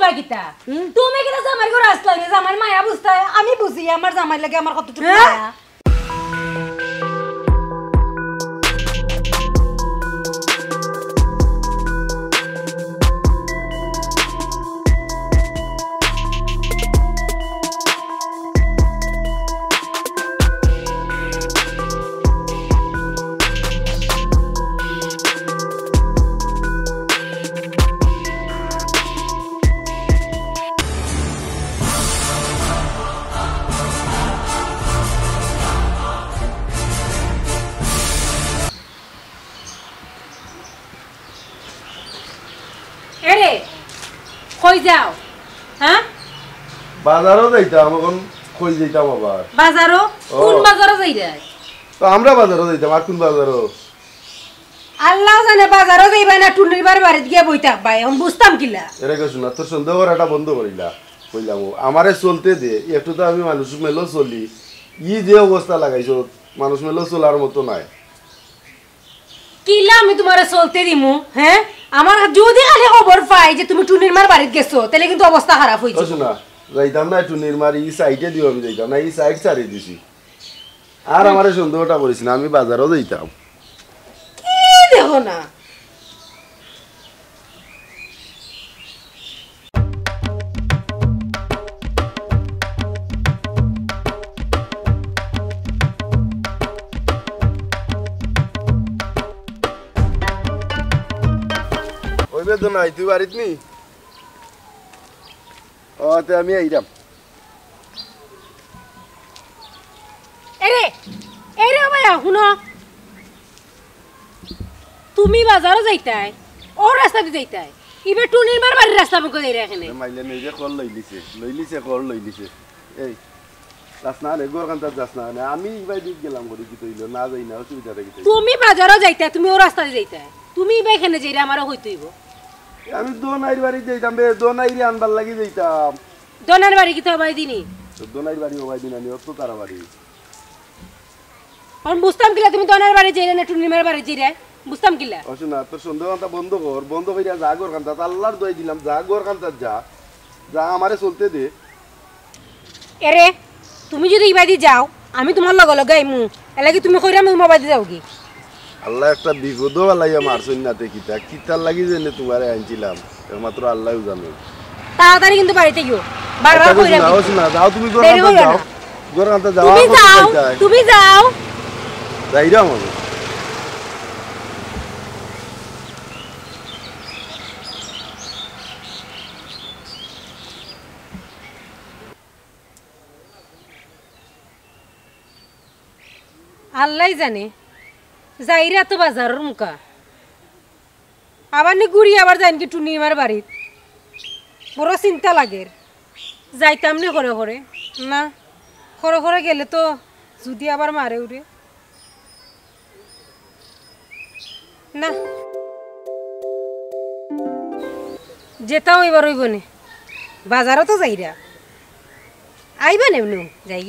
কয় কিতা তুমি কিতা জামাই ঘর আসলাই না জামাই মায়া বুঝতা আমি বুঝি আমার জামাই লাগে আমার কতটুকু মায়া কই যাও হ্যাঁ বাজারও যাইতাম এখন কই যাইতাম আবার বাজারও কোন বাজারও যাইরা তো আমরা বাজারও যাইতাম আর কোন বাজারও আল্লাহ জানে বাজারও যাইবা না টুনির বাড়িতে গিয়ে বইতা ভাই আমি বুঝতাম কিলা এরে কইছ না তোর সন্দেহ করাটা বন্ধ করিলা কইলাম আমারে চলতে দে একটু তো আমি মানুষ মেলো চলি ই যে অবস্থা লাগাইছো মানুষ মেলো চলার মতো নাই কিলা আমি তোমারে চলতে দিমু হ্যাঁ আমার যদি খালি খবর পাই যে তুমি টুনির বাড়িতে গেছো তাহলে কিন্তু অবস্থা খারাপ হইছে কইছ না যাইতাম না টুনির ই সাইডে দিও আমি যাইতাম না ই সাইড ছাড়ি দিছি আর আমারে সন্দেহটা করিস না আমি বাজারও যাইতাম কি দেখো না তো নাই তুই বাড়িত নি ও তে আমি আইরাম এরে ভাই শুনো তুমি বাজারও যাইতাই ও রাস্তা দিয়ে যাইতাই ইবে টুনির বাড়ির রাস্তা মুখ দিয়ে এখানে মাইলে নিজে কল লইলিছে কল লইলিছে এই যাস না রে গোরকান্তা যাস না আমি ইবাই দিক গেলাম করি কি তইলো না যাই না অসুবিধা রে তুমি বাজারও যাইতাই তুমি ও রাস্তা দিয়ে যাইতাই তুমি ইবে এখানে যাইরা আমারও হইতইব আমি দোনাইর বাড়ি যাইতাম বে দোনাইরি আনবার লাগি যাইতাম দোনার বাড়ি কি তো বাই দিনি তো দোনাইর বাড়ি ওবাই দিনা নি অত তারা বাড়ি আমি বুঝতাম কিলা তুমি দোনার বাড়ি যাইরা না টুনির বাড়ি যাইরা বুঝতাম কিলা অসু না তোর সন্দেহটা বন্ধ কর বন্ধ কইরা যা গোরকান্তা আল্লাহর দই দিলাম যা গোরকান্তা যা যা আমারে চলতে দে এরে তুমি যদি ইবাদি যাও আমি তোমার লগে লগে আইমু এলাকি তুমি কইরা আমি মোবাইল যাও কি আল্লাহ একটা বিপদ লাইয়া মারছই না তে কিতা কিতার লাগি জেনে তোমারে আনছিলাম একমাত্র আল্লাহই জানে তাড়াতাড়ি কিন্তু বাড়িতে গিও বারবার কইরা যাও না যাও তুমি গোরকান্তা যাও গোরকান্তা যাও তুমি যাও যাইরাম আমি আল্লাহ জানে যাইরা তো বাজারের মুখা আবার নি ঘুরি আবার যাইন কি টুনিমার বাড়িত বড় চিন্তা লাগে যাইতাম নি করে করে না করে করে গেলে তো যদি আবার মারে উঠে না যেতাও এবার হইব নে বাজারও তো যাইরা আইবা নেমনু যাই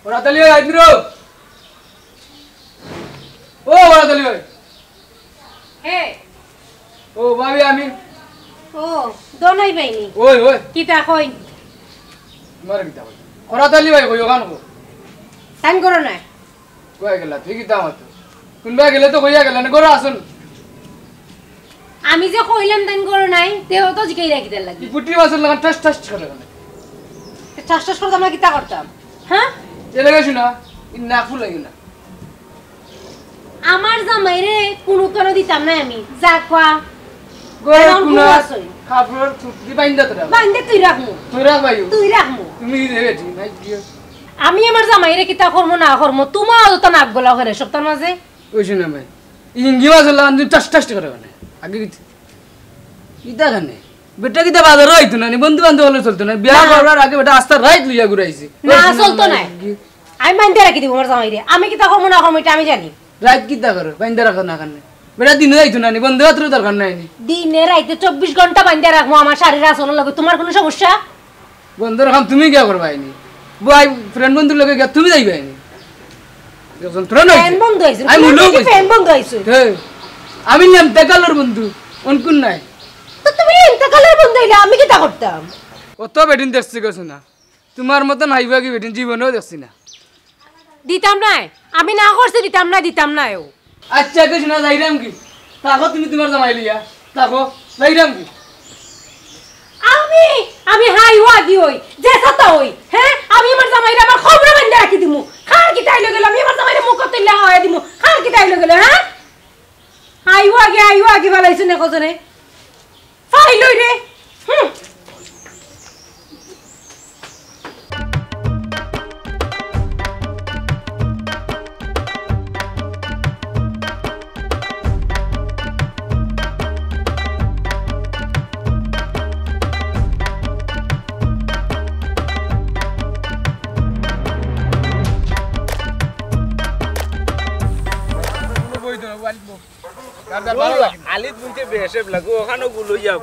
ওরাদালি ওই আইদ্রো ও ওরাদালি ওই হে ও ভাবি আমি ও দনাই বাইনি ওই ওই কিতা কই মার কিতা কই ওরাদালি ভাই কই ওখান কো টাইম করো না কই গেলা তুই কিতা মত কোনবা গেলে তো কইয়া গেল না গরো আসুন আমি যে কইলাম টাইম করো নাই তেও তো জিকাই রাখি দেন লাগি পুটি মাছের লাগা টাস টাস করে গেল চাষ টাস করতাম না কিতা করতাম হ্যাঁ এ লাগে শুনা নাকফু লাগে না আমার জামাইরে কোনো কেন দিতাম না আমি যা কোয়া গরে কুনা কাপড় তুই বাইন্দা তোরা বাইন্দে তুই রাখমু তুই রাখ ভাই তুই রাখমু তুমি দেবে ঠিক নাই আমি আমার জামাইরে কিতা করমু না করমু তোমার তো নাক গলা করে সপ্তাহ মাঝে ওই শুনা ভাই ইঞ্জি মাছের লাগা টাস টাস করে গেল আগে কিতা জানে বেটা কিতা বাজার হইতো না বন্ধু বান্ধব হলে চলতো না বিয়া করার আগে বেটা আস্তা রাইট লইয়া ঘুরাইছি না চলতো না আমি বাইন্দে রাখি দিব আমার জামাইরে আমি কিতা করমু না করমু এটা আমি জানি রাইট কিতা করে বাইন্দা রাখা না কানে বেটা দিনে যাইতো না নি বন্ধু বান্ধব দরকার নাই নি দিনে রাইতে 24 ঘন্টা বান্ধা রাখবো আমার শাড়ির আসনের লগে তোমার কোনো সমস্যা বন্ধুর কাম তুমি কি করবা আইনি বই ফ্রেন্ড বন্ধুর লগে গিয়া তুমি যাইবা আইনি যখন ফ্রেন্ড ফ্যান বন্ধ হইছে আমি মুলো ফ্যান বন্ধ হইছে আমি নাম তেকালোর বন্ধু অনকুন নাই তো তুমি এমতা কালার বন্ধ হইলে আমি কি তা করতাম কত বেটিন দেখছি গেছো না তোমার মতন হাইবা কি বেটিন জীবনেও দেখছি না দিতাম না আমি না করছি দিতাম না ও আচ্ছা কিছু না যাইরাম কি তাকো তুমি তোমার জামাই লিয়া তাকো যাইরাম কি আমি হাই ওয়াগি হই যে সাতা হই হ্যাঁ আমি আমার জামাইরা আমার খবর বান্ধা রাখি দিমু খার কি তাইলো গেল আমি আমার জামাইরা মুখ করতে হয় দিমু খার কি তাইলো গেল হ্যাঁ হাই ওয়াগি ভালাইছ না কজনে ফাইলই রে আলিত বুঝতে বেশে লাগো ওখানে গুলো যাও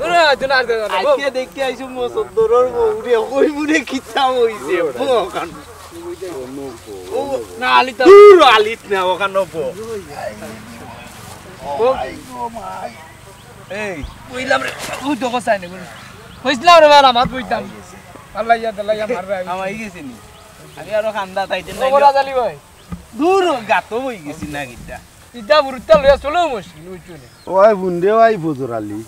আজকে দেখতে আইছো মো সদরর বউরে কই মুরে কিচ্ছা হইছে ওখান ও না আলিত দূর আলিত না ওখানে বউ এই কইলাম রে তুই তো কসাই নে কইছিলাম রে বাবা আমার কইতাম আল্লাহ ইয়া মারবে আমার গেছি নি আমি আরো খান্দা তাইতে নাই ওরা জালি ভাই দূর গাতো হই গেছি না কিটা ইটা বুরুতা লয়া চলো মুশকিল উইচুনে ওই বুন্ডে ওই ফজর আলী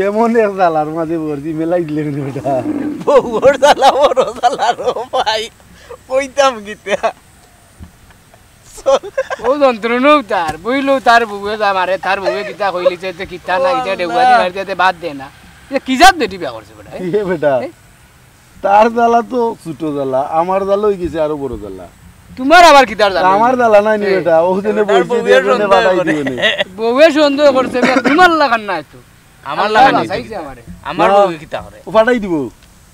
এমন এক জালার মাঝে ভর্তি মেলাই দিলেন ওটা বউর জালা বড় জালা রো ভাই কইতাম কিটা ও যন্ত্রণাও তার বইলো তার বুবে মারে তার বুবে কিতা কইলিছে যে কিতা না কিতা দেউয়াদি মারতে বাদ দে না এ কি জাত বেটি বিয়া করছে বেটা এ বেটা তার জ্বালা তো ছোট জ্বালা আমার জ্বালা হয়ে গেছে আরো বড় জ্বালা তোমার আবার কিতার জানা আমার জ্বালা নাই নি বেটা ও দিনে বলছি দিয়ে দিনে বাড়াই দিওনি বউয়ে সন্দেহ করছে তোমার লাগান না তো আমার লাগা নি চাইছে আমারে আমার বউ কিতা করে ও ফাটাই দিব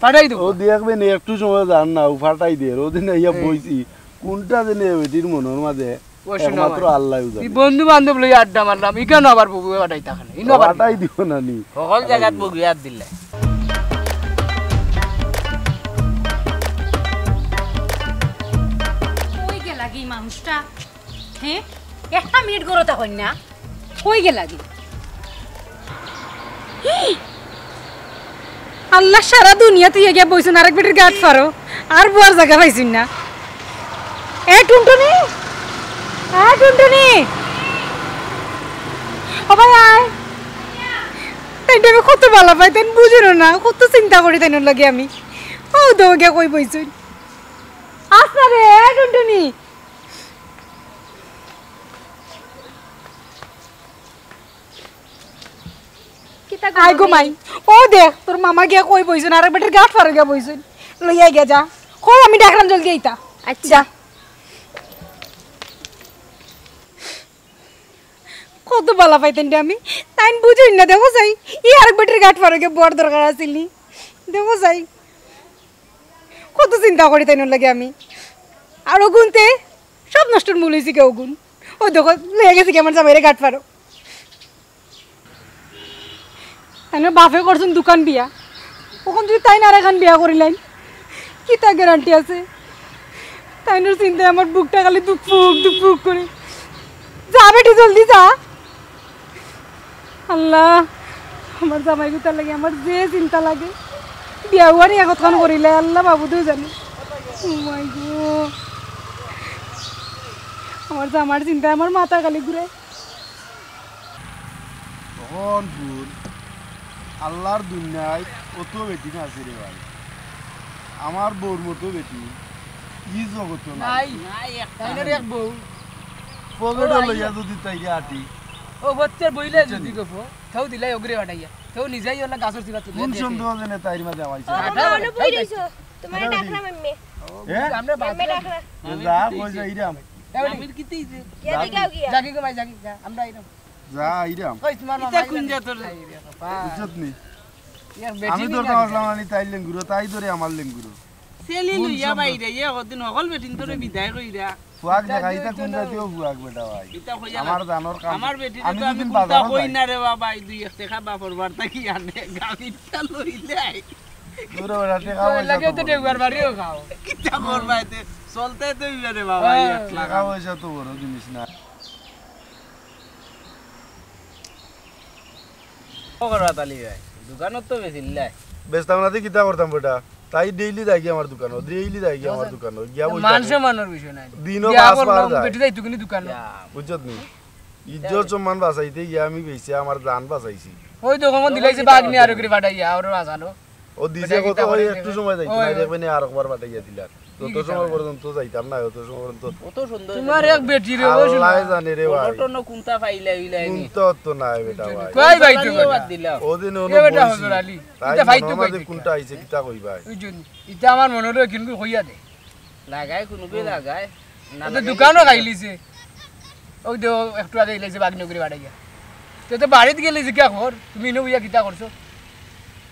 পাঠাই দেবো ও দেখবে না একটু সময় জান না ও ফাটাই দিয়ে ও দিনে ইয়া বইছি কোনটা দিনে বেটির মনের মাঝে একমাত্র আল্লাহ জানে বন্ধু বান্ধব লই আড্ডা মারলাম ইকানো আবার বউয়ে পাঠাই তাখানে ইনো আবার ফাটাই দিব না নি সকল জায়গাত বউ ইয়াদ দিলে কই গে লাগি মানুষটা হ্যাঁ একটা মিনিট গরো তা কই না কই গে লাগি আল্লাহ সারা দুনিয়া তুই গিয়ে বইছুন আরেক বেটির গাট ফারো আর বুয়ার জায়গা পাইছুন না এ টুনটুনি ও ভাই আয় তাইটা আমি কত ভালো পাই তাই বুঝিনো না কত চিন্তা করি তাই লাগে আমি ও তো গিয়া কই বইছুন আসনা রে টুনটুনি আই গো মাই ও দেখ তোর মামা গিয়া কই বইছুন আর বেটার গাট ফারে গিয়া বইছুন লইয়া গিয়া যা কই আমি ডাকলাম জলদি আইতা আচ্ছা কত ভালো পাইতেন আমি তাই বুঝুন না দেখো যাই ই আরেক বেটার গাট ফারে গিয়া বড় দরকার আসিলি দেখো যাই কত চিন্তা করি তাই লাগে আমি আর গুনতে সব নষ্টর মূল হয়েছে কেউ গুণ ও দেখো লেগে গেছে কি আমার জামাইরে গাট ফারো তাই বাপে করছেন দোকান বিয়া ওখান যদি তাই না আর এখন বিয়া করিলেন কি তা গ্যারান্টি আছে তাই চিন্তায় আমার বুকটা খালি দুপুক করে যা বেটি জলদি যা আল্লাহ আমার জামাই গুতার লাগে আমার যে চিন্তা লাগে বিয়া হওয়ারই একতক্ষণ করিলে আল্লাহ বাবুদেও জানে আমার জামার চিন্তায় আমার মাথা খালি ঘুরে তখন ভুল আল্লাহর দুনিয়ায় কত বেটি না আছে রে ভাই আমার বউর মতো বেটি ই জগত নাই তাইনের এক বউ পকেটে লইয়া যদি তাইকে আটি ও বাচ্চার বইলে যদি গপো তাও দিলাই ওগরে বাটাইয়া তাও নিজেই ওলা গাছর চিরা তুলে কোন সন্দেহ জানে তাইর মাঝে আমাইছে তোমার ডাকলাম আমি আমরা আমি ডাকলাম যা কই যা ইরাম আমির কিতে ইছে কে দিগাও গিয়া জাগি গো ভাই জাগি যা আমরা আইরাম যা ইরাম কই তোমার ইতা কোন যা তোর ইজ্জত নি ইয়ার আমি বেটি তোর আসলাম আনি তাই লেঙ্গুরো তাই ধরে আমার লেঙ্গুরো সেলি লইয়া বাইরে ইয়া কদিন সকল বেটিন তোরে বিদায় কইরা ফুয়াক দেখাই তা কোন জাতীয় ফুয়াক বেটা ভাই এটা হইয়া আমার জানোর কাম আমার বেটি আমি তো আমি যদি কুতা বাজারে কই যাই না রে বাবা এই দুই এক টাকা বাপর বার্তা কি আনে গাড়িটা লইলে তোর বেটা টাকা তো পয়সা লাগে তো তো বড়। টেকবার বাড়িও খাও কিটা করবাইতে চলতে তো রে বাবা এক লাখ টাকা পয়সা তো বড় জিনিস না করবা তালি ভাই দোকানত তো বেশি লাই বেস্তাম না কিতা করতাম বেটা তাই ডেইলি যাই আমার দোকানে ডেইলি যাই আমার দোকানে গিয়া মানুষে বলতাম মানার বিষয় নাই দিনও বিয়া 5 বার করলাম, যায় বেটি যাইতো কিন্তু দোকানে বুঝছত নি ইজ্জত সম্মান বাঁচাইতে গিয়া আমি বেশি আমার জান বাঁচাইছি ওই দোকান দিলাইছে বাঘ নিয়ে আর করে পাঠাইয়া আর বাঁচানো ও দিছে কত ওই একটু সময় যাইতো না দেখবেন আর একবার পাঠাইয়া দিলার তত সময় পর্যন্ত যাইতাম না তত সময় পর্যন্ত কত সুন্দর তোমার এক বেটি রে ওই আল্লাহ জানে রে ভাই ফটো নো কুনতা পাইলা ইলাই নি কোনটা তো নাই বেটা ভাই কই ভাই তো বাদ দিলাও ওদিন এ ওনো বেটা বলছি হজর আলী তাই এটা ভাই তো মনে কই হয় কোনটা আইছে কিতা কই ভাই ওই জন্য এটা আমার মনে হলো কিন্তু হইয়া দে লাগাই কোনো বে লাগাই না তো দোকানও খাইলিছে ওই তো একটু আগে ইলাইছে বাঘ নিয়ে করে পাঠাইয়া তো বাড়িতে গেলে যে কে খবর তুমি নো ইয়া কিতা করছো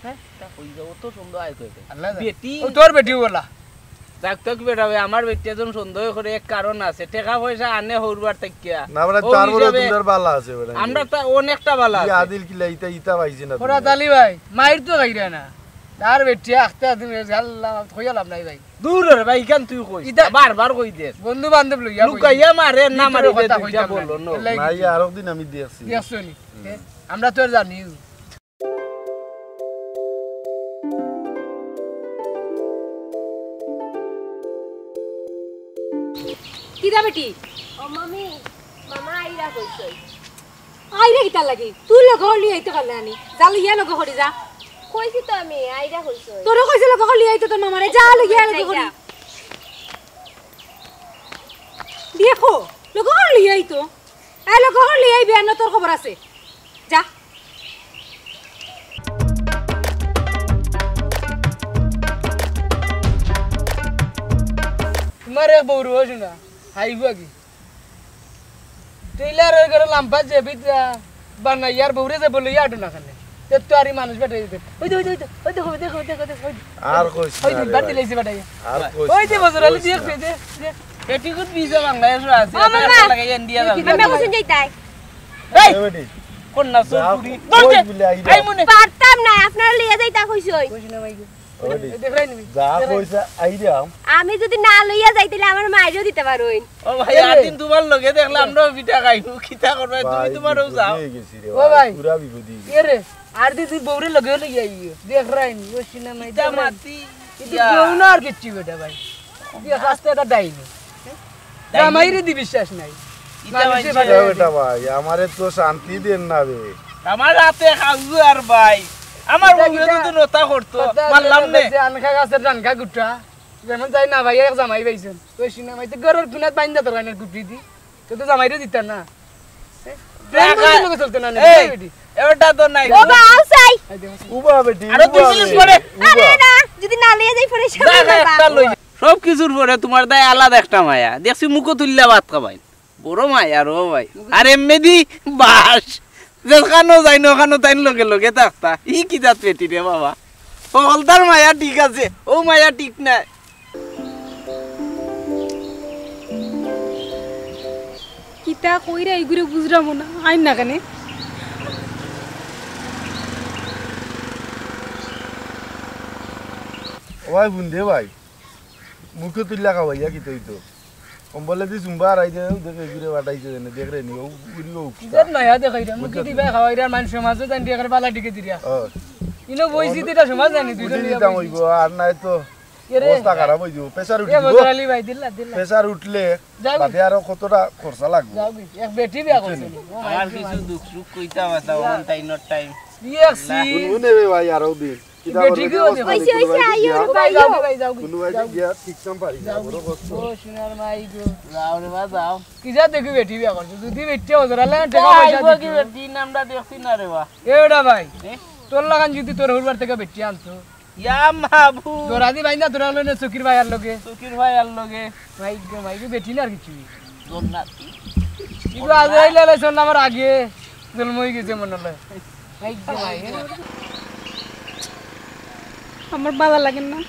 হ্যাঁ তা কই যাও তো সুন্দর আই কই আল্লাহ জানে। বেটি ও তোর বেটি বলা ডাক্তার কি বেটা ভাই আমার বেটি এজন সন্দেহ করে এক কারণ আছে টাকা পয়সা আনে হরবার তাকিয়া না বড় ও তার বড় হিসাবে দুটার বালা আছে বেটা আমরা তো অনেকটা ভালো কি আছে আদিল কি লাইতা ইতা পাইছে না ওরা তালি ভাই মাইর তো গাইরা না তার বেটি আখতে দিন আল্লাহ হইয়া লাভ নাই ভাই দূর রে ভাই কেন তুই কই ইতা- বারবার কই দে বন্ধু বান্ধব লইয়া লুকাইয়া মারে না ভিতরে মারি দে কথা দুইটা কইতাম বললো না। নো এলাই নাই আর একদিন আমি দেখছি দেখছো নি আমরা তো আর জানি কি দা বেটি ও মামি মামা আইরা কইছই আইরে কিতা লাগি তুই লগ হলি আইতে পারলে আনি জাল ইয়া লগ হরি যা কইছি তো আমি আইরা কইছই তোরে কইছে লগ হলি আইতে তোর মামারে যা লগ ইয়া লগ হরি দেখো লগ হলি আইতো আই লগ হলি আই বিয়ান তোর খবর আছে যা তোমার এক বউ রোজ না হাইব কি টেইলারের ঘরে লাম্পা যে বিদ্যা বানাই ইয়ার বউরে যে বলে ইয়াটো না খানে তে তো আরি মানুষ বেটা দিতে ওই দে দেখো দেখো দেখো দেখো আর কইছ ওই না দিন রে বাড়ি ভাই। লাইছে বেটা আর কইছ ওই যে না, বছর আলি কইছ দেখ না। দে দে পেটিকুট বিজা বাংলাদেশ আছে ও মামা। এটা লাগাই ইন্ডিয়া যাবে মামা কইছেন যাইতাই এই এ বেটি, কোন না যাও, চুরি কই বলে আইরা। আই মনে পারতাম না আপনার লিয়া যাইতা কইছই কইছ না ভাই ও বেটি, দেখাই নিবি যা কইছে আইরা আমি যদি না লইয়া যাই তাহলে আমার মাইরও দিতে পারোই ও ভাই আর দিন তোমার লগে দেখলে আমরা পিঠা খাইবো কিতা করবে তুমি তোমারও যাও ও ভাই। পুরা বিপদি এ রে আর দি তুই বউরে লগে লগে আইও দেখ রাইনি ও সিনেমা ইটা মাতি itu bau na আর কিচ্ছু বেটা ভাই দিয়া কাস্তে এটা ডাইনি জামাইরে দি বিশ্বাস নাই ইটা ভাই মানুষে এ বেটা ভাই আমারে তো শান্তি দেন না বে আমার রাতে খাওয়া আর ভাই আমার বউয়ে তো নতা করতো মারলাম নে আনখা গাছের ডানখা গুটা যেমন যাই না ভাই এক জামাই পাইছেন ওই সিনেমাইতে গরুর কিনাত বাইন্দা তোর গানের গুটি দি তো তো জামাইরে দিতা না লগে চলতে না এই এটা তো নাই ও বাউ চাই উবা বেটি আরো দুই মিনিট পরে আরে না যদি না লইয়া যাই পরে যা, যা, একটা লই যা। সব কিছুর পরে তোমার দায় আলাদা একটা মায়া দেখছি মুখো তুললা ভাত খাবাই বড় মায়া রো ভাই আর এমনি বাস যেখানো যাই নখানো তাই লগে লগে থাকতা ই কি জাত পেটি রে বাবা হলদার মায়া ঠিক আছে ও মায়া ঠিক নাই কিতা কইরা এইগুলো বুঝরাম না আইন না কেনে ওই বুন্দে ভাই মুখে তুললা খাওয়াইয়া কি তুই তো কম্বলে দি জুম্বা রাই দে দেখে ঘুরে বাটাইছে দেনে দেখ রে নি ও উড়ি ও কিজাত না হ্যাঁ দেখাইরা মুখে দিবা খাওয়াইরা মানুষ সমাজে জান দিয়া করে বালা টিকে দিরা ও ইনো বইছি দিটা সমাজ জানি উঠে দুইজন দিতাম হইব আর নাই তো এরে অবস্থা খারাপ হইব প্রেসার এ উঠিব বজর আলী ভাই দিল্লা দিল্লা প্রেসার উঠলে যাবি? বাদে আর কতটা খরচা লাগবে যাও কি এক বেটি বিয়া করছে আমার কিছু দুঃখ সুখ কইতা বাতা ওন টাইমর টাইম দেখছি শুনে বে ভাই আর দিন কিটা বেটি কি হচ্ছে? কইছে হইছে আইও রে ভাই ভাইও যাও ভাই যাও কোন ভাই গিয়া ঠিক কাম পারি না বড় কষ্ট ও সোনার মাই গো যাও রে বা যাও কি যা দেখি বেটি বিয়া করছে যদি বেটি বজর আলী টাকা আইব পয়সা কি দিত দিন আমরা দেখছি না রে বা এডা ভাই এ? তোর লাগান যদি তোর হুরবার থেকে বেটি আনতো ইয়া মাবু তোর আদি ভাই না তোর লনে চকির ভাই আর লগে সুকির ভাই আর লগে ভাই বেটি না আর কিছু জন্নাত ইগো আজ আইলে লে শোন আমার আগে জন্মই গেছে মনে হয় ভাই ভাই আমার ভালো লাগে না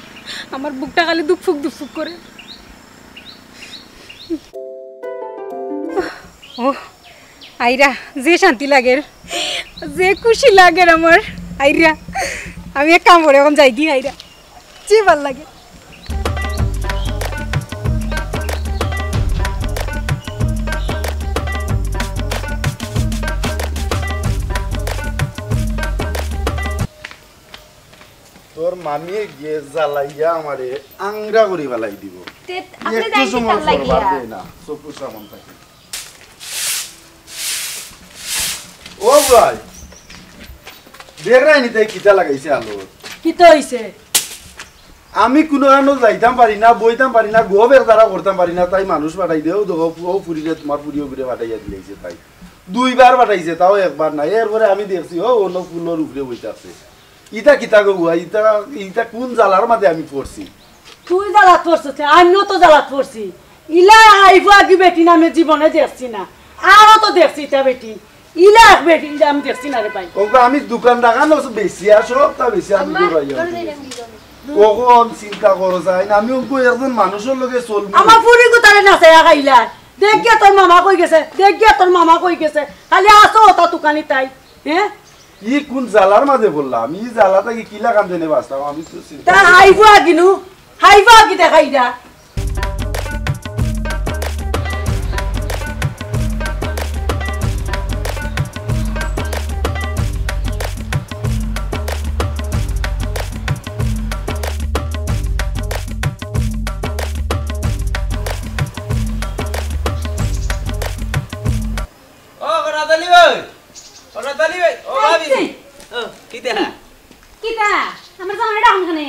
আমার বুকটা খালি দুঃখ ফুক করে ও আইরা যে শান্তি লাগে যে খুশি লাগে আমার আইরা আমি এক কাম করে এখন যাই গিয়ে আইরা যে ভাল লাগে তোর মামিয়ে গিয়ে জ্বালাইয়া আমারে আংরা করে ফেলাই দিব একটু সময় করবার দেয় না চকুর সামন থাকে ও ভাই দেখ রাইনি তাই কিতা লাগাইছে আলো কি তো হইছে আমি কোনো কারণে যাইতাম পারি না বইতাম পারি না গোবের দ্বারা করতাম পারি না তাই মানুষ পাঠাই দেও দেখো ও পুরীরে তোমার পুরিও ঘুরে পাঠাইয়া দিয়েছে তাই 2 বার পাঠাইছে তাও একবার না এরপরে আমি দেখছি ও অন্য ফুলের উপরে বইতাছে ইটা কিতা গো ইটা ইটা কোন জালার মাঝে আমি পড়ছি তুই জ্বালাত পড়ছিস আমিও তো জ্বালাত পড়ছি ইলা আইফা কি বেটি না আমি জীবনে দেখছি না আরো তো দেখছি তা বেটি ইলা বেটি আমি দেখছি না রে ভাই ওকে আমি দোকান দাগানো বেশি আসো তা বেশি আমি দৌড়াইয়া ওখন চিন্তা করো যাই না আমি ওকে একজন মানুষের লগে চলবো আমার পুরি গুতারে নাচে আগাইলা দেখ গিয়া তোর মামা কই গেছে দেখ গিয়া তোর মামা কই গেছে খালি আসো তা দোকানি তাই হ্যাঁ ই কোন জালার মাঝে বললাম ই জালা থেকে কিলা কাম দেনে বাস্তাম আমি তো চিন্তা তা হাইফা কিনু হাইফা কি দেখাইরা ও রাতালি ভাই ও রাতালি ভাই ও ভাবি ও কিতা কিতা আমার জামাই ডাউন খানে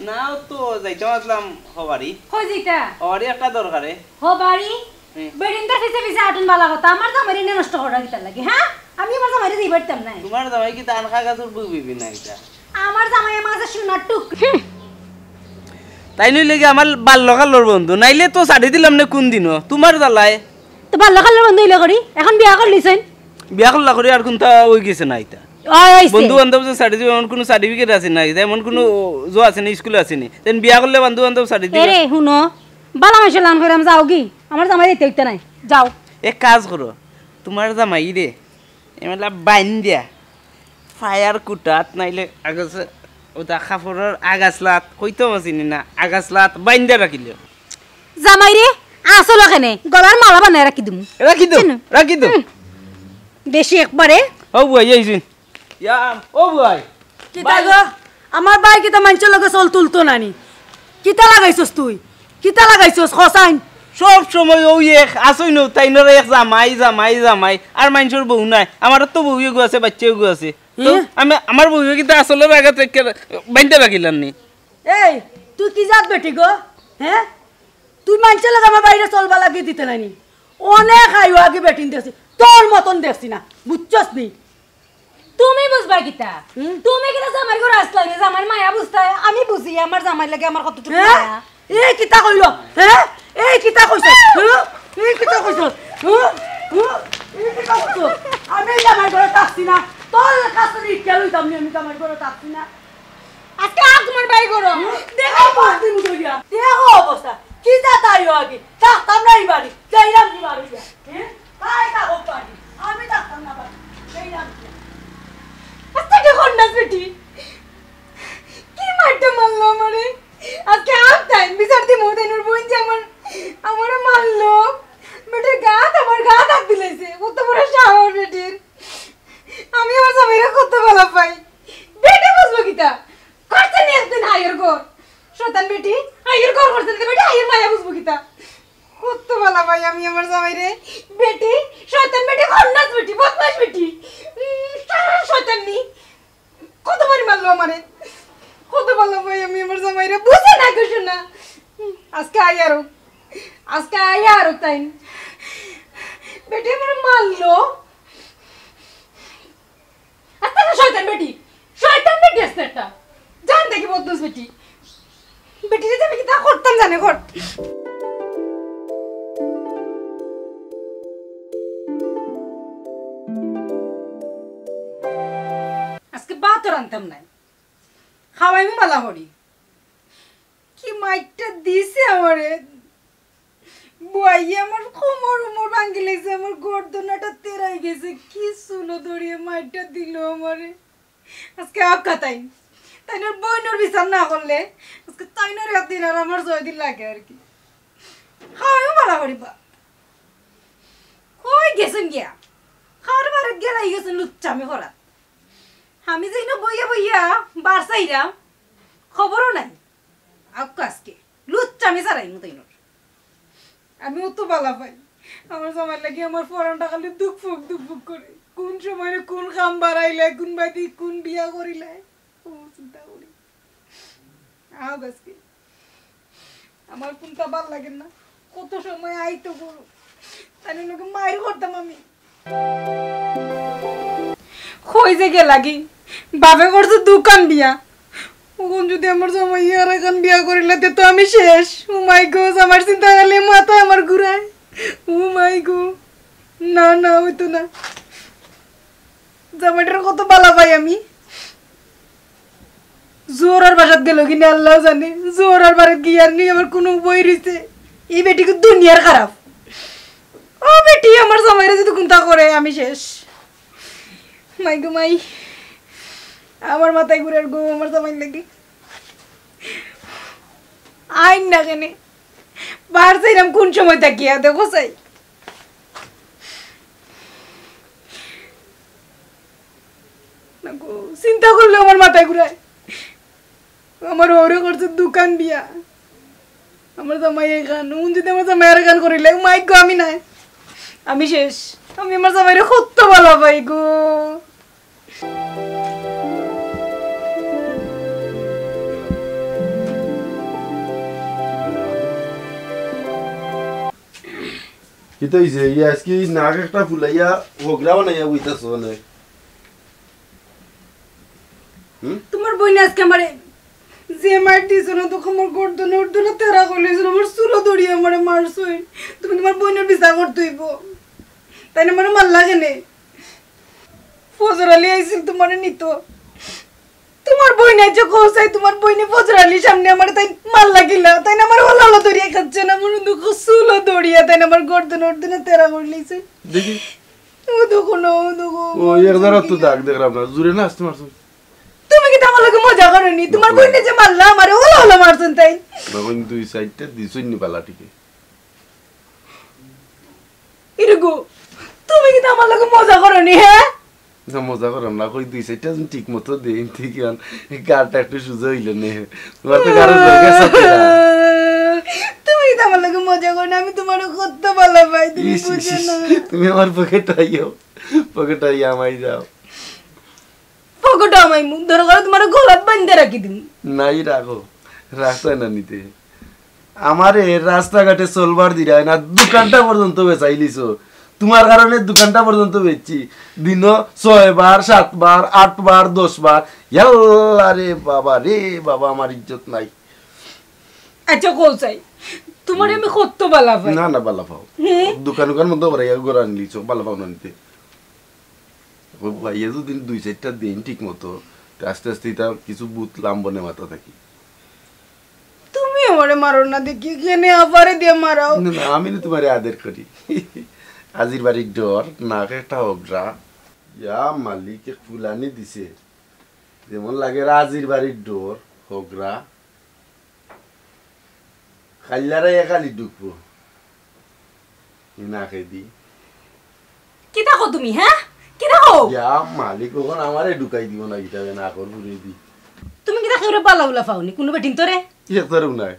নাও তো যাইতে আসলাম হবারি কই যাইতা হবারি একটা দরকারে বাড়ি বেডিংটা ফিসে ফিসে আটন বালা কথা আমার জামাই রে নষ্ট করা কিতা লাগে হ্যাঁ আমি আমার জামাই রে দিই পারতাম না তোমার জামাই কি তান খাগা তোর বুঝবি না এটা আমার জামাই আমার কাছে সোনার টুক তাই নইলে কি আমার বাল্যকালের বন্ধু নাইলে তো ছাড়ি দিলাম না কোন দিনও তোমার জ্বালায় তো বাল্যকালের বন্ধু হইলে করি এখন বিয়া করলিছেন বিয়া করলা করে আর কোনটা ওই গেছে না এটা বন্ধু বান্ধব যে ছাড়ি দিবে এমন কোনো সার্টিফিকেট আছে না এমন কোনো জো আছে না স্কুলে আছে নি দেন বিয়া করলে বন্ধু বান্ধব ছাড়ি দিবে এরে শুনো বালা মাসে লান কইরাম যাও কি আমার জামাই দিতে হইতে নাই যাও এক কাজ করো তোমার জামাই রে এমলা বাইন দিয়া ফায়ার কুটাত নাইলে আগাছে ওটা কাপড়ের আগাছলাত কইতো মাছিনি না আগাছলাত বাইন দিয়া রাখিলে জামাই রে আসল কেনে গলার মালা বানায় রাখি দিমু রাখি দো বেশি একবারে ও বুয়াই আইছিন ইয়া ও বুয়াই কিতা গো আমার ভাই কিতা মানছে লগে চল তুলতো নানি কিতা লাগাইছস তুই কিতা লাগাইছস খসাইন সব সময় ওই এক আসই নো তাই নরে এক জামাই জামাই জামাই আর মানুষের বউ নাই আমার তো বউ গো আছে বাচ্চাও গো আছে তো আমি আমার বউ কিতা আসলে আগে বাইন্দা রাখিলাম নি এই তুই কি জাত বেটি গো হ্যাঁ তুই মানছে লগে আমার বাইরে চলবা লাগিয়ে দিতে নানি অনেক আইও আগে বেটিন দেখছি তোর মতন দেখছি না বুঝছস নি তুমি বুঝবা কিতা তুমি কিতা জামাই ঘর আসলা নি জামাই মায়া বুঝতা আমি বুঝি আমার জামাই লাগে আমার কতটুকু মায়া এই কিতা কইলো হ্যাঁ এই কিতা কইছ এই কিতা কইছ এই কিতা কইছ আমি জামাই ঘরে থাকছি না তোর কাছে রিক্সা লইতাম আমি জামাই ঘরে থাকছি না আজকে আজ তোমার ভাই করো দেখো পাঁচদিন ধরিয়া দেখো অবস্থা কি তাইও আগে থাকতাম না এই বাড়ি যাইলাম কি বাড়ি হ্যাঁ তাই থাকো বাড়ি আমি থাকতাম না বাড়ি যাইলাম আজকে দেখো না বেটি কি মারতে মারলো আমারে আজকে আপ টাইম বিচার দি মোদেনুর বোন যে আমার মারলো বেটির গাত আমার গাত হাত দিলেছে কত বড় সাহস বেটির আমি আমার জামাইরে কত ভালো পাই বেটি বুঝবো কিতা করতে নি একদিন হাইয়ের ঘর শতান বেটি হাইয়ের ঘর করতে বেটি হাইয়ের মায়া বুঝবো কিতা কত ভালো পাই আমি আমার জামাইরে বেটি শয়তান বেটি খন্নাস বেটি বদমাশ বেটি শয়তান নি কত বাড়ি মারলো আমারে কত ভালো পাই আমি আমার জামাইরে বুঝে না কিছু না আজকে আইয়ারো তাই বেটি আমার মারলো আজকে শয়তান বেটি আসতে একটা জান দেখি বদমাশ বেটি বেটি যে আমি কি তা করতাম জানে ঘর আজকে ভাতও রান্তাম নাই খাওয়াইমু বালা হরি কি মাইকটা দিছে আমারে বুয়াই আমার কোমর উমর ভাঙ্গি লেগেছে, আমার গর্দনাটা তেরাই গেছে, কি চুলো ধরিয়ে মাইটা দিল আমারে। আজকে আক্কা তাইনার বইনের বিচার না করলে আজকে তাইনার একদিন আর আমার 6 দিন লাগে আর কি। খাওয়াও ভালো করিবা। কই গেছেন গিয়া? খাওয়ার বারে গেলাই গেছেন লুচ্চামি করাত। আমি যাই না বইয়া বইয়া বার চাইরাম, খবরও নাই আক্কা আজকে লুচ্চামি ছাড়াই তাইনার। আমিও তো বালা পাই, আমার জামাই লাগে আমার পরানটা খালি দুঃখ করে। কোন সময় কোন কাম বাড়াইলে, কোন বাড়ি কোন বিয়া করিলে চিন্তা করি। আজকে আমার কোনটা ভাল লাগে না, কত সময় আইতো করো তাই লোকে মায়ের করতাম আমি। কই যে গে লাগি বাপে করছে দোকান বিয়া, ওখান যদি আমার জামাই আর এখন বিয়া করিলে তো আমি শেষ। ও মাই গো, আমার চিন্তা করলে মাথা আমার ঘুরায়। ও মাই গো, না না হইতো না। জামাইটার কত বালা পাই আমি। জোরার বাসাত গেল কিনা আল্লাহ জানে। জোরার বাড়িতে গিয়ার নি আমার কোনো বই রইছে। এই বেটিকে দুনিয়ার খারাপ। ও বেটি আমার জামাইরা যদি কোনটা করে আমি শেষ। মাই গো মাই, আমার মাথায় ঘুরে গো আমার জামাই লাগে। আইন না কেনে বার চাইলাম কোন সময় তাকিয়া দেখো চাই। চিন্তা করলে আমার মাথায় ঘুরায়। আমার ওরে করছে দোকান বিয়া, আমার জামাই গান যদি আমার জামাইয়ের গান করিলে মাই গো আমি নাই, আমি শেষ। আমি আমার জামাইরে কত ভালো পাই গো। কিতো হইছে ইয়া আজকে নাক একটা ফুলাইয়া হোগরা বানাইয়া বইতাছ অনেক। তোমার বই না আজকে আমারে যে মার দিয়েছো না, তখন আমার গর্দনে তেরা করলেছিল, আমার চুলো দড়িয়ে আমারে মারছো। তুমি তোমার বইনের বিচার করতে হইব, তাই না? আমার মাল লাগে নে। ফজর আলী আইছিল তোমার নিত, তোমার বই নাই যে কোসাই, তোমার বই নি ফজর আলীর সামনে আমার তাই মাল লাগিলা, তাই না? আমার ওলালো দড়িয়ে খাচ্ছে না, আমার দুঃখ চুলো দড়িয়ে, তাই না? আমার গর্দনে তেরা করলেছে। দেখি ও দেখো না, ও দেখো। ও একদার তো দাগ দেখলাম না, জুরে না আসতে মারছো। তুমি কি আমার লাগে মজা করনি? তোমার বই যে মারলা আমারে ওলালো মারছেন তাই। বাবা দুই সাইডটা দিছই নি পালাটিকে। ইরগো তুমি কি আমার লাগে মজা করনি? হ্যাঁ না মজা করাম না, কই দুই সাইডটা ঠিক মতো দেই ঠিক আন গাড়টা একটু সুজা হইল নে। তোমার তো গাড়ের দরকার আছে না। তুমি কি আমার লাগে মজা করনি? আমি তোমার কত ভালো পাই, তুমি বুঝো না। তুমি আমার পকেট আইয়া আমাই যাও। পকেট আমাই মুখ ধরে করে তোমার গলাত বাঁধতে রাখি দিম। নাই রাখো, রাস্তায় না নিতে। আমারে রাস্তাঘাটে চলবার দিরাই না, দোকানটা পর্যন্ত বেচাইলিছো। তোমার কারণে দোকানটা পর্যন্ত বেচছি। দিন 6 বার 7 বার 8 বার 10 বার। ইয়াল্লা রে বাবা আমার ইজ্জত নাই। আচ্ছা কোসাই তোমার আমি কত ভালো পাই। না না বালা পাও, দোকান মধ্যে করে গোড়া নিলিছো, বালা পাও না নিতে। ভাইয়া যদি 2-4টা দিন ঠিক মতো, আস্তে আস্তে তা কিছু বুত লাম্বনে মাথা থাকি। তুমি আমারে মারো না দেখি, কেনে আবারে দিয়ে মারাও। না আমি না তোমারে আদর করি। আজির বাড়ির ডর নাকে একটা অবরা ইয়া মালিকে ফুলানি দিছে, যেমন লাগে রাজির বাড়ির ডোর হগরা। খাইলারা একালি ঢুকবো নাকে দি। কি দেখো তুমি? হ্যাঁ কি দেখো? ইয়া মালিক কখন আমারে ঢুকাই দিব না, গিটা না কর ঘুরে দি। তুমি কি দেখো রে বালা উলা পাওনি কোনো বেটিন তোরে? ইয়া তোর নাই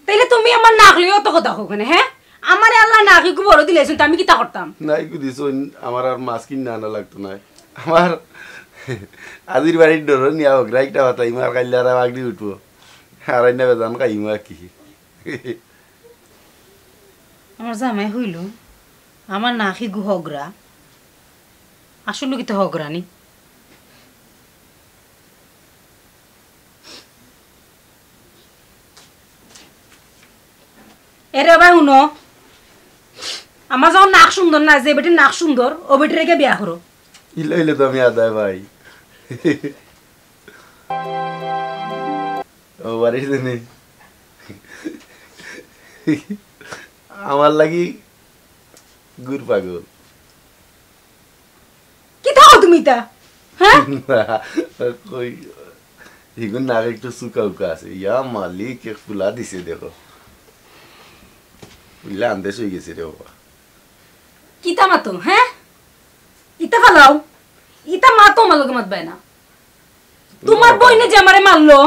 তাইলে তুমি আমার নাকলি অত কথা কখনে? হ্যাঁ আমারে আল্লাহ নাকি কো বড় দিলেছেন, আমি কি তা করতাম? নাই কু দিছ আমার আর মাছ কিনা আনা লাগতো না। আমার আজির বাড়ির ডর নিয়া হোক রাইটা ভাতা ইমার কাইলারা আগড়ি উঠবো আর আইনা বেজান খাইমা কি। আমার জামাই হইল আমার নাকি গু হগরা, আসলে কি তো হগরানি। এরে ভাই শুনো, আমার যখন নাক সুন্দর না, যে বেটির নাক সুন্দর ও বেটির রেখে বিয়া করো। ইলে তো আমি আদায় ভাই ও বাড়ির জন্য আমার লাগি গুড় পাগল কি থাকো তুমি তা হ্যাঁ কই হিগুন নাক একটু সুকা উকা আছে ইয়া মালিক এক ফুলা দিছে দেখো বুঝলে আন্দেশ হয়ে গেছে রে বাবা কিতা মাতো হ্যাঁ ইতা ফালাও ইতা মাতো মালকে মাত বাই না তোমার বইনে যে আমারে মারলো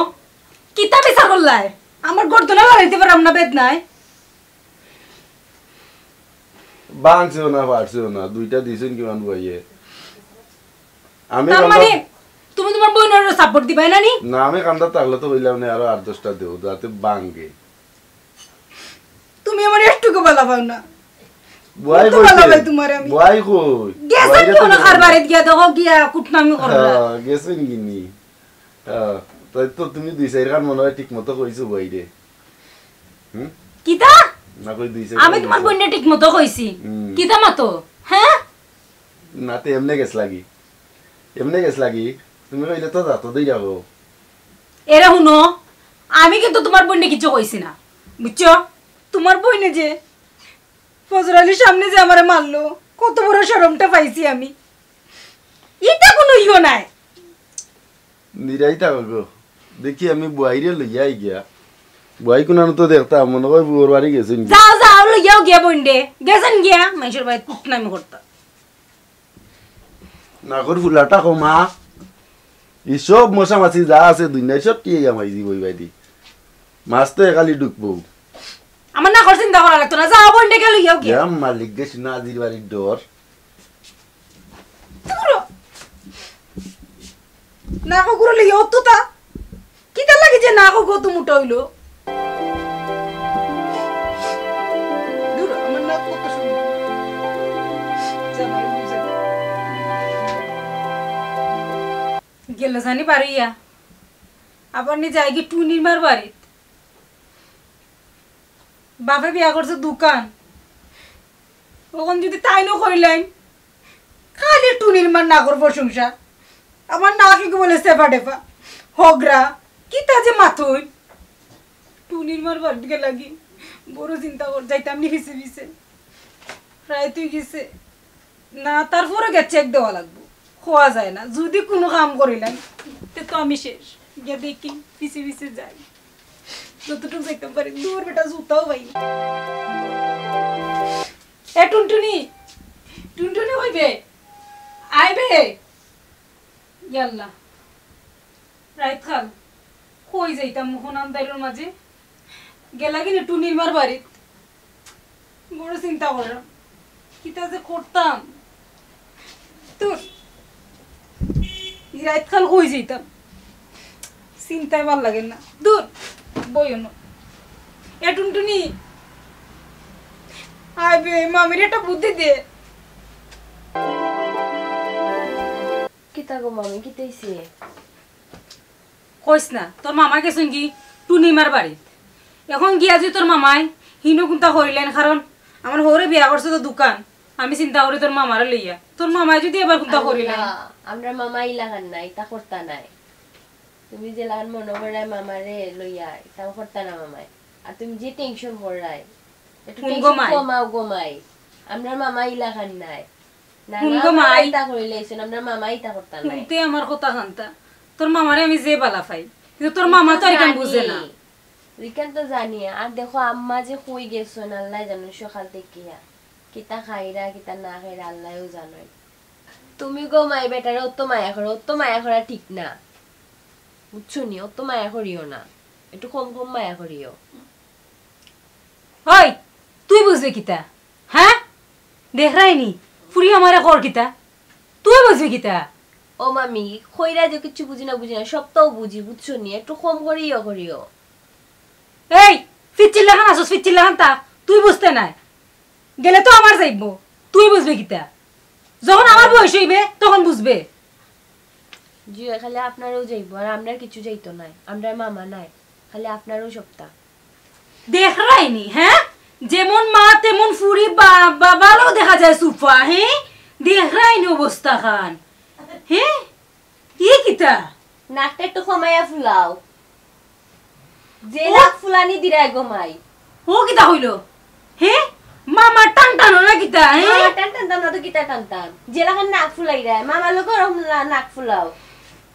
কিতা বিচার করলাই আমার গর্দনা লড়াইতে পারাম না বেদনায় বাংছেও না পারছেও না দুইটা দিছেন কিমান বইয়ে আমি তার মানে তুমি তোমার বইনের সাপোর্ট দিবাই না নি না আমি কান্দা থাকলে তো হইলাম না আরো 8-10টা দেও যাতে বাঙ্গে তুমি আমার একটুকু বলা পাও না বয় তো ভালো ভাই তোমার আমি বয় কই গেছেন কোন কারবারে গিয়া দেখো গিয়া কুটনামি করলা হ্যাঁ গেছেন গিনি হ্যাঁ তাই তো তুমি দুই চার কান মনে হয় ঠিক মতো কইছো বই রে কিতা না কই দুই চার আমি তোমার বইনে ঠিক মতো কইছি কিতা মাতো হ্যাঁ না তে এমনে গেছ লাগি তুমি কইলে তো যা তো দেই যাবো এরা হুনো আমি কিন্তু তোমার বইনে কিছু কইছি না বুঝছো তোমার বইনে যে ফজর আলীর সামনে যে আমারে মারলো কত বড় শরমটা পাইছি আমি এটা কোনো ইও নাই নিরাই থাকো গো দেখি আমি বুয়াইরে লইয়াই গিয়া বুয়াই কোন তো দেখতাম মনে হয় বুয়ার বাড়ি গেছেন যাও যাও লইয়াও গিয়া বইন্ডে গেছেন গিয়া মানুষের বাড়ি কুটনামি করতা না কর ফুলাটা কমা এসব মশা মাছি যা আছে দুনিয়া সব টিয়ে গামাইছি বই বাইদি মাছ তো একালি ঢুকবো আমার না করছেন চিন্তা করা লাগতো না যাও বইন্ডে গেল লইয়াও গিয়া ইয়া মালিক গেছি না আজির বাড়ির ডর না কুকুর লইয়াও তো তা কিতা লাগে যে না কুকুর তো মুটা হইলো দূর আমার না কত সুন্দর জামাই বুঝে গেল জানি পারিয়া আবার নি যাই কি টুনির মার বাড়িত বাপে বিয়া করছে দোকান ওখান যদি তাই না কইলেন খালি টুনির মার না করবো সংসার আমার না কি বলে সেফা ডেফা হগরা কিতা যে মাথুই টুনির মার বাড়িতে লাগি বড় চিন্তা কর যাইতাম নি হিসে হিসে প্রায় তুই গেছে না তারপরে গে চেক দেওয়া লাগবো খোয়া যায় না যদি কোনো কাম করিলেন তো আমি শেষ গিয়ে দেখি পিছে পিছে যাই যতটুকু যাইতাম পারি দূর বেটা জুতাও পাই এ টুনটুনি টুনটুনি হইবে আইবে ইয়াল্লা রাইত খাল কই যাইতাম মোহন আন্দাইলোর মাঝে গেলা কিনে টুনির মার বাড়িত বড় চিন্তা করলাম কিতা যে করতাম তোর রাইত খাল কই যাইতাম চিন্তায় ভাল লাগে না দূর বইও না এ টুনটুনি আইবে মামির একটা বুদ্ধি দে কিতা গো মামি কিতাইছে কইস না তোর মামা গেছেন কি টুনিমার বাড়িত এখন গিয়া যে তোর মামাই হিনো কোনটা করিলেন কারণ আমার হরে বিয়া করছে তো দোকান আমি চিন্তা করি তোর মামারে লইয়া তোর মামাই যদি এবার কোনটা করিলেন আমরা মামা ইলাগান নাই তা করতা নাই তুমি যে লাগান মনে করাই মামারে লইয়া তা করতা না মামাই আর তুমি যে টেনশন করাই একটু কমাও গোমাই আমরা মামা ইলাগান নাই না না তা করিলেছেন আমরা মামা ইতা করতা নাই তুই আমার কথা কান্তা তোর মামারে আমি যে বালা পাই কিন্তু তোর মামা তো এরকম বুঝে না উইকেন তো জানি আর দেখো আম্মা যে কই গেছেন আল্লাহ জানো সকাল থেকে কিতা খাইরা কিতা না খাইরা আল্লাহও জানেন তুমি গো মাই বেটারে অত মায়া করা ঠিক না বুঝছো নি অত মায়া করিও না একটু কম কম মায়া করিও হই তুই বুঝবি কিতা হ্যাঁ দেখ রাইনি ফুরি আমারে কর কিতা তুই বুঝবি কিতা ও মামি কইরা যে কিছু বুঝি না সব তো বুঝি বুঝছো নি একটু কম করিও এই ফিচ্ছিল লাগান আসস ফিচ্ছিল লাগান তা তুই বুঝতে নাই গেলে তো আমার যাইব তুই বুঝবি কিতা যখন আমার বয়স হইবে তখন বুঝবে জি খালি আপনারও যাইবো আর আমরা কিছু যাইতো নাই আমরা মামা নাই খালি আপনারও সপ্তাহ দেখ রাইনি হ্যাঁ যেমন মা তেমন ফুরি বাবারও দেখা যায় সুফা হ্যাঁ দেখ রাইনি অবস্থা খান হ্যাঁ কি কিতা নাকটা একটু কমাইয়া ফুলাও যে নাক ফুলানি দিরাই গমাই ও কিতা হইল হ্যাঁ মামা টান টানো না কিতা টান টান না তো কিতা টানতাম জেলাখান নাক ফুলাই দেয় মামার লোক নাক ফুলাও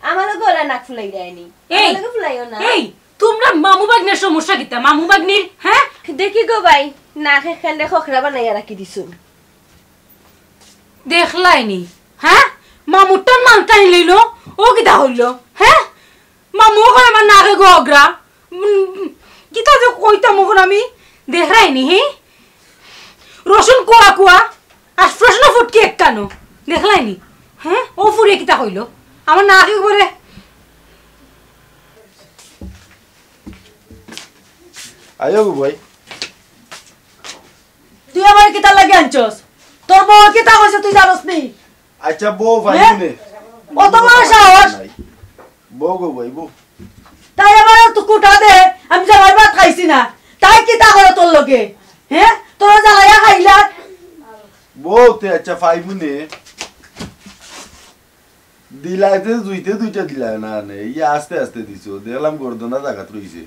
আমার লোক ওরা নাক ফুলাই দেয়নি আমার লোক ফুলাইও না এই তোমরা মামু বাগনের সমস্যা কিতা মামু বাগনির হ্যাঁ দেখি গো ভাই নাক এখানে খকরা বানাইয়া রাখি দিছু দেখলাইনি হ্যাঁ মামুর টান মান টান লইল ও কিতা হইল হ্যাঁ মামু ওখানে আমার নাকে গগরা কিতা যে কইতাম ওখানে আমি দেখলাইনি হ্যাঁ রসুন কোয়া কোয়া আর প্রশ্ন ফুটকি একটানো দেখলাইনি হ্যাঁ ও ফুরে কিতা হইল আমার নাকে বলে আয়ো গো ভাই তুই আমার কিতা লাগে আনছস তোর বউ কিতা কইছে তুই জানোস নি আচ্ছা বউ ভাই নে অত বড় সাহস বউ গো ভাই বউ তাই আমার তো কুটা দে আমি জামাই ভাত খাইছি না তাই কিতা করে তোর লগে হ্যাঁ তোর জ্বালাইয়া খাইলা বউ তে আচ্ছা ফাইবু নে দিলাইতে দুইটা দিলা না নে ইয়া আস্তে আস্তে দিছো দেখলাম গর্দনা জায়গাত রইছে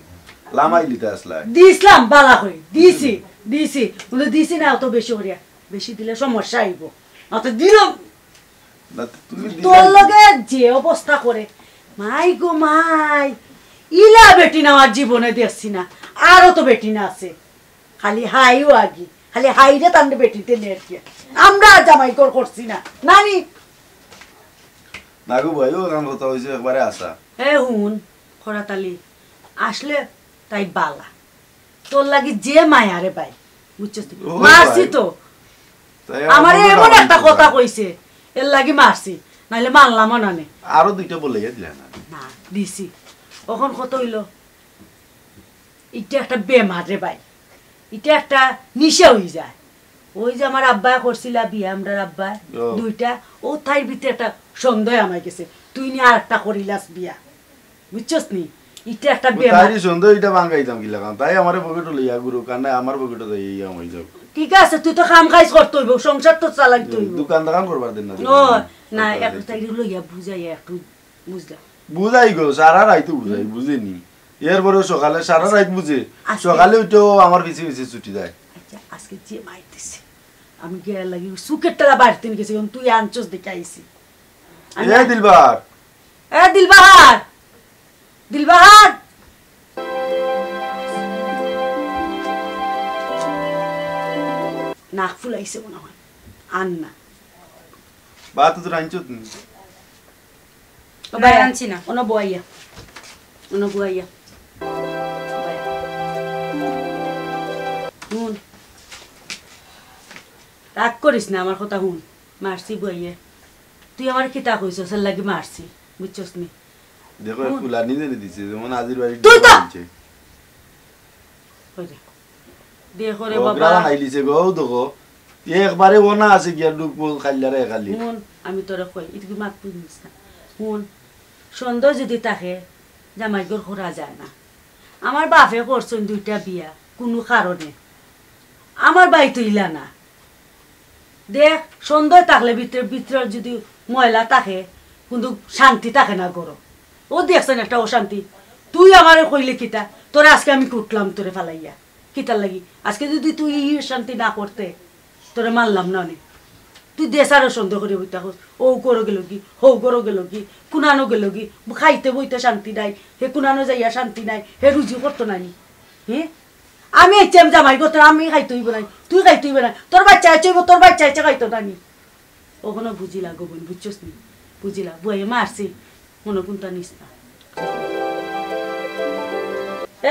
লামাইলিতে আসলা দিছলাম বালা হই দিছি বলে দিছি না অত বেশি হরিয়া বেশি দিলে সমস্যা আইব অত দিলাম না তুমি তোর লগে যে অবস্থা করে মাই গো মাই ইলা বেটি না আমার জীবনে দেখছি না আরো তো বেটি না আছে খালি হাইও আগি খালি হাইরে তান্ডে বেটিতে নেরকে আমরা জামাই করছি না নানি নাগু ভাই ও কাম কথা হইছে একবারে আসা হে হুন খরাতালি আসলে তাই বালা তোর লাগি যে মায়া রে ভাই বুঝছিস মারছি তো আমার এমন একটা কথা কইছে এর লাগি মারছি নাইলে মানলাম না নে আরো দুইটা বলে দিলা না না দিছি কখন কত হইল এটা একটা বেমার রে ভাই এটা একটা নিশা হয়ে যায় ওই যে আমার আব্বা করছিল বিয়ে আমরা আব্বা দুইটা ও তাই ভিতরে একটা সন্দেহ আমায় গেছে তুই নি আর একটা করিলাস বিয়া বুঝছস নি এটা একটা বেমার তাই সুন্দর এটা বাঙ্গাইতাম কি লাগাম তাই আমারে পকেট লইয়া গুরু কানে আমার পকেটে যাই ইয়া হই যাও ঠিক আছে তুই তো কাম কাজ করতে হইব সংসার তো চালাইতে হইব দোকান দোকান করবার দেন না ও না একটু তাই লইয়া বুঝাইয়া একটু বুঝলা বুঝাই গো সারা রাইতো বুঝাই বুঝেনি এরপরে সকালে সারা রাত বুঝে সকালে উঠেও আমার পিছে পিছে ছুটি যায় আচ্ছা আজকে যে মাইতেছে আমি গিয়ে লাগি সুকের টাকা বাড়তে গেছি তুই আনছস দেখে আইছি এ দিলবার এ দিলবাহার দিলবাহার নাক ফুলাইছে মনে হয় আন না বাত তো রাঞ্চত ভাই আনছি না অন বইয়া হুন রাগ করিস না আমার কথা হুন মারছি বইয়ে তুই আমার কিতা কইছস এর লাগি মারছি বুঝছস নি দেখো ফুলা নিজে দিছে যেমন আজির বাড়ি তুই তো ওরে দেখো রে বাবা গ্রাম আইলিছে গো দেখো একবারে ওনা আছে গিয়া ডুব খাইলারে খালি হুন আমি তোরে কই ইতকি মাত পুনিস না হুন সুন্দর যদি তাকে জামাই গর করা যায় না আমার বাপে করছেন দুইটা বিয়া কোনো কারণে আমার বাই তুইলা না দেখ সুন্দর থাকলে ভিতরে যদি ময়লা থাকে কিন্তু শান্তি থাকে না গরো ও দেখছেন একটা অশান্তি তুই আমার কইলে কিতা তোরে আজকে আমি কুটলাম তোরে ফালাইয়া কিতার লাগি আজকে যদি তুই শান্তি না করতে তোরে মানলাম না অনেক তুই দেশারও সন্দেহ করে বইতে হোস ও করো গেল কি হো করো গেল কি কুনানো গেল কি খাইতে বইতে শান্তি নাই হে কুনানো যাইয়া শান্তি নাই হে রুজি করতো নানি হ্যাঁ আমি ইচ্ছাম জামাই করতো আমি খাইতে হইব নাই তুই খাইতে হইব না তোর বাচ্চা চাইব তোর বাচ্চা ইচ্ছা খাইতো নানি ওখানে বুঝিলা গোবন বুঝছস নি বুঝিলা বইয়ে মারছি মনে কোনটা নিস না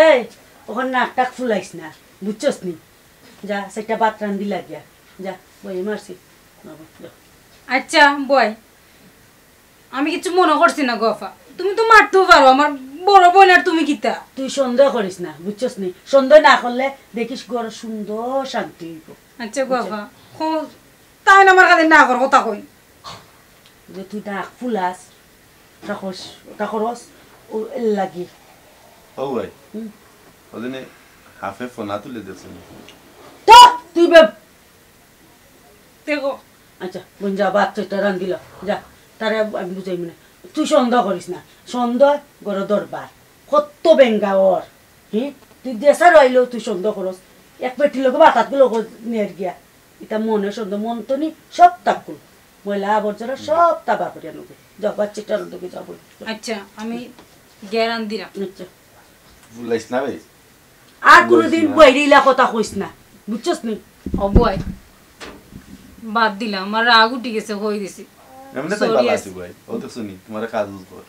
এই ওখানে নাকটাক ফুলাইস না বুঝছস নি যা সেটা ভাত রান্ধি লাগিয়া যা বইয়ে মারছি আচ্ছা বয় আমি কিছু মনে করছি না গফা তুমি তো মারতেও পারো আমার বড় বোন আর তুমি কিতা তুই সন্দেহ করিস না বুঝছস নি সন্দেহ না করলে দেখিস ঘর সুন্দর শান্তি হইব আচ্ছা গফা তাই না আমার কাছে না কর কথা কই যে তুই নাক ফুলাস ওটা খরচ ও লাগি ও ভাই ওদিনে হাফে ফোনা তুলে দিয়েছেন তো তুই দেখো আচ্ছা বোন যা বাচ্চাটা রান্ধিল যা তারে আমি বুঝাই মানে তুই সন্দেহ করিস না সন্দেহ গড় দরবার কত বেঙ্গা ওর তুই দেশা রইলেও তুই সন্দেহ করস এক পেটি লোক বাতাত লোক নিয়ে গিয়া এটা মনে সন্দ মন তো নি সব তাকুল ময়লা আবর্জনা সব তাবা করিয়া নেবে জবার চিটার দিকে যাবো আচ্ছা আমি গ্যারান দিলাম আচ্ছা বুলাইছ না ভাই আর কোনোদিন বইরিলা কথা কইস না বুঝছস নি অবয় বাদ দিলাম আমার রাগ উঠে গেছে হয়ে গেছি এমনি তাই ভালো আছি ভাই ও তো শুনি তোমার কাজ কর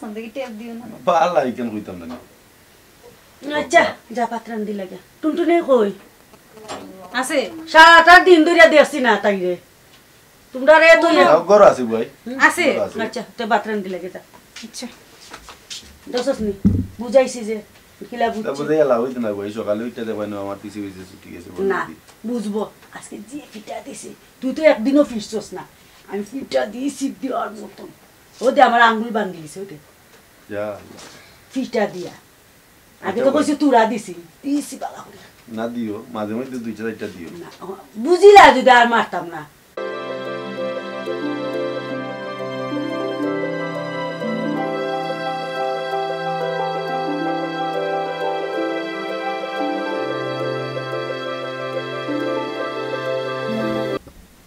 সন্দেহ টেপ দিও না ভালো কেন কইতাম না আচ্ছা যা পাত্রান দি লাগা টুনটুনে কই আছে সারাটা দিন ধরিয়া দেখছি না তাইরে তোমরা রে তুই ঘর আছি ভাই আছে আচ্ছা তে পাত্রান দি লাগে যা আচ্ছা দছস নি বুঝাইছি যে কিলা বুঝছি তারপরে এলা হইতো না ভাই সকালে উঠতে দেবাই না আমার পিছে পিছে ছুটি গেছে না বুঝবো আজকে যে পিঠা দিছি তুই তো একদিনও ফিরছস না আমি পিঠা দিয়েছি দেওয়ার মতন ওদের আমার আঙ্গুল বান্ধি দিছে ওদের যা পিঠা দিয়া আগে তো কইছি তুরা দিছি দিছি বালা করে না দিও মাঝে মধ্যে দুইটা চারটা দিও না বুঝিলা যদি আর মারতাম না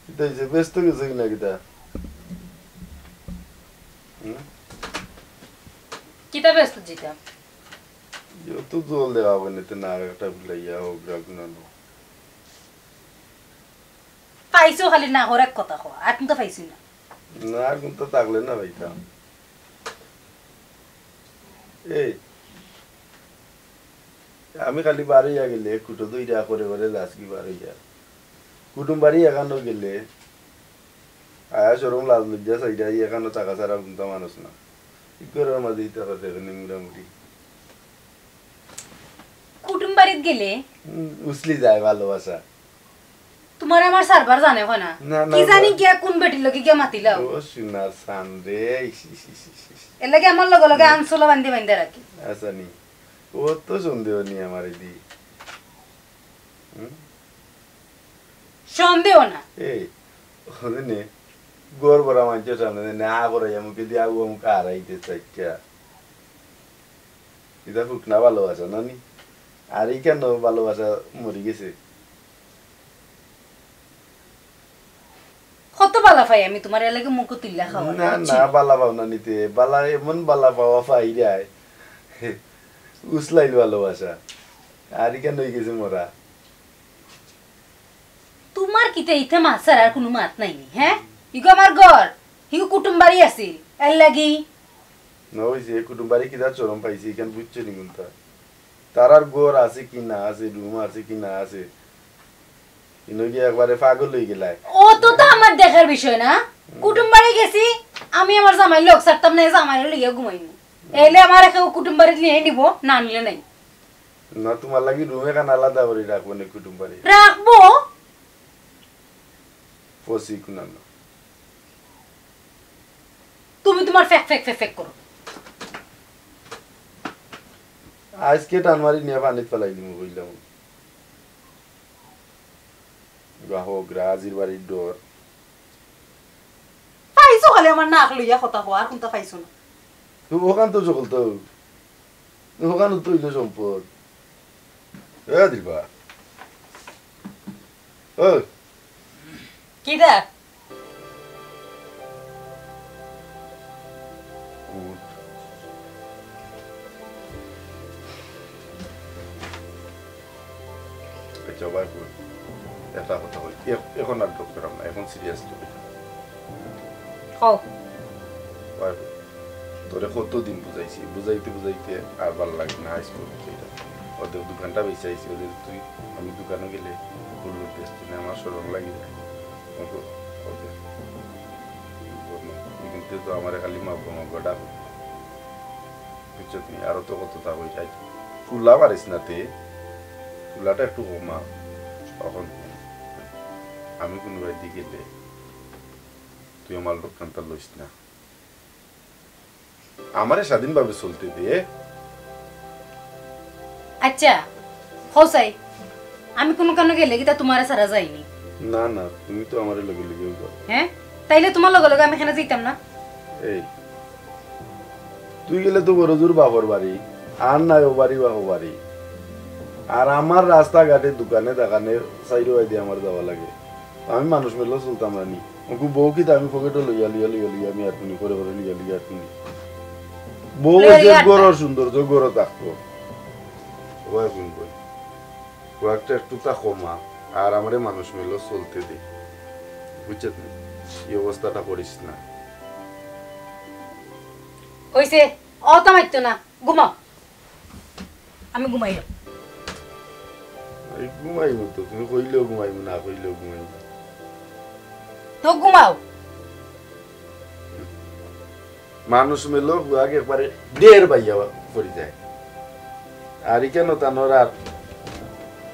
এটা ব্যস্ত গেছে কিনা কিটা কিতা ব্যস্ত জিতা তো জল দেওয়া হবে না না একটা বুলাইয়া হোক না পাইছো খালি না হরেক কথা কো আর তো পাইছি না না কিন্তু থাকলে না ভাইটা এই আমি খালি বাড়ি গেলে কুটো দুইটা করে করে যাস কি বাড়ি যা কুটুম বাড়ি এখানো গেলে আয়া সরম লাজ লজ্জা সাইডা এখানো টাকা ছাড়া কিন্তু মানুষ না কি করে মাঝে দিতে হবে মোটামুটি কুটুম বাড়িত গেলে উসলি যায় ভালোবাসা তোমার আমার সার্ভার জানে হয় না না, না, কি জানি না। কে কোন বেটির লগে কে মাতিলাও ও সোনার সান রে এর লাগে আমার লগে লগে আনসোলা বান্ধি বান্ধে রাখি আচ্ছা নি ও তো সন্দেহ নি আমার দি সন্দেহ না এই ওদের নে গোর বড় মানুষের সামনে না করে মুখে দিয়ে আগুয়া মুখে হারাইতে চাইটা এটা ফুকনা ভালোবাসা না নি আর এই কেন ভালোবাসা মরে গেছে কত বালা পাই আমি তোমার এর লাগে মুখ তুললা খাওয়া না না বালা পাও না নিতে বালা এমন বালা পাওয়া পাই যায় উসলাইল ভালোবাসা আর কেন হয়ে গেছে মোরা তোমার কিতে ইতে মাছার আর কোনো মাত নাই নি হ্যাঁ ইগো আমার ঘর হিগো কুটুম বাড়ি আছিল এর লাগি না হয়েছে কুটুম্বারি কিনা চরম পাইছি এখানে বুঝছে নি কোনটা তার আর গোর আছে কি না আছে রুম আছে কি না আছে ইনকি একবারে পাগল হয়ে গেলায় ও তো তো আমার দেখার বিষয় না কুটুম বাড়ি গেছি আমি আমার জামাই লোক ছাড়তাম না জামাই লইয়া ঘুমাইনি এলে আমার একে কুটুম বাড়ি নিয়ে নিব না নিলে নাই না তোমার লাগি রুমে কান আলাদা করে রাখবো না কুটুম্বারি রাখবো ফসি কুনা না তুমি তোমার ফেক ফেক ফেক ফেক করো আজকে টানমারি নিয়ে পানিত ফেলাই দিমু কইলাম গাহক রাজির বাড়ির ডোর পাইছো খালি আমার নাক লইয়া কথা কো আর কোনটা পাইছো না ওখান তো সকল তো ওখানে তো ইলো সম্পদ দিবা ও কি দা জবাই করি এটা কথা বলি এখন আর ডক করাম না এখন সিরিয়াস তো হও তোরে কতদিন বুঝাইছি বুঝাইতে বুঝাইতে আর ভালো লাগে না হাই স্কুল ওদের দোকানটা বেঁচে আইছি ওদের তুই আমি দোকানে গেলে ফুল টেস্ট না আমার সরম লাগি যায় ওদের কিন্তু তো আমার খালি মাগটা বুঝছো তুমি আরো তো কত তা হয়ে যায় ফুলা পারিস না তে ফুলাটা একটু কমা তখন আমি কোনো বাড়িতে গেলে তুই আমার দোকানটা লইস না আমারে স্বাধীনভাবে চলতে দিয়ে আচ্ছা হসাই আমি কোন কারণে গেলে কি তা তোমারে সারা যাইনি না না তুমি তো আমারে লগে লগেও যাও হ্যাঁ তাইলে তোমার লগে লগে আমি এখানে যাইতাম না এই তুই গেলে তো বড় জোর বাবার বাড়ি আর নাই ও বাড়ি বা ও বাড়ি আর আমার রাস্তাঘাটে দোকানে দোকানে সাইডে ওয়াই দিয়ে আমার যাওয়া লাগে আমি মানুষ মেলো চলতাম রানি ওকে বউ কি আমি পকেটে লইয়া আমি আর শুনি করে লিয়া আর শুনি বউ যে গরর সৌন্দর্য গর থাকবো ওই শুনবো কয়েকটা একটু তা কমা আর আমারে মানুষ মেলো চলতে দে বুঝছেন এই অবস্থাটা করিস না হইছে অত মাইতো না ঘুমাও আমি ঘুমাইলাম ঘুমাইব তো তুমি কইলেও ঘুমাইব না কইলেও ঘুমাইব তো ঘুমাও মানুষ মেলো আগে একবারে ডের বাইয়া পড়ে যায় আর কেন তানোর আর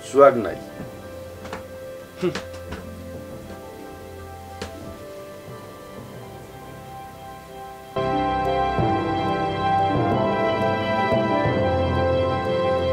সুয়াগ নাই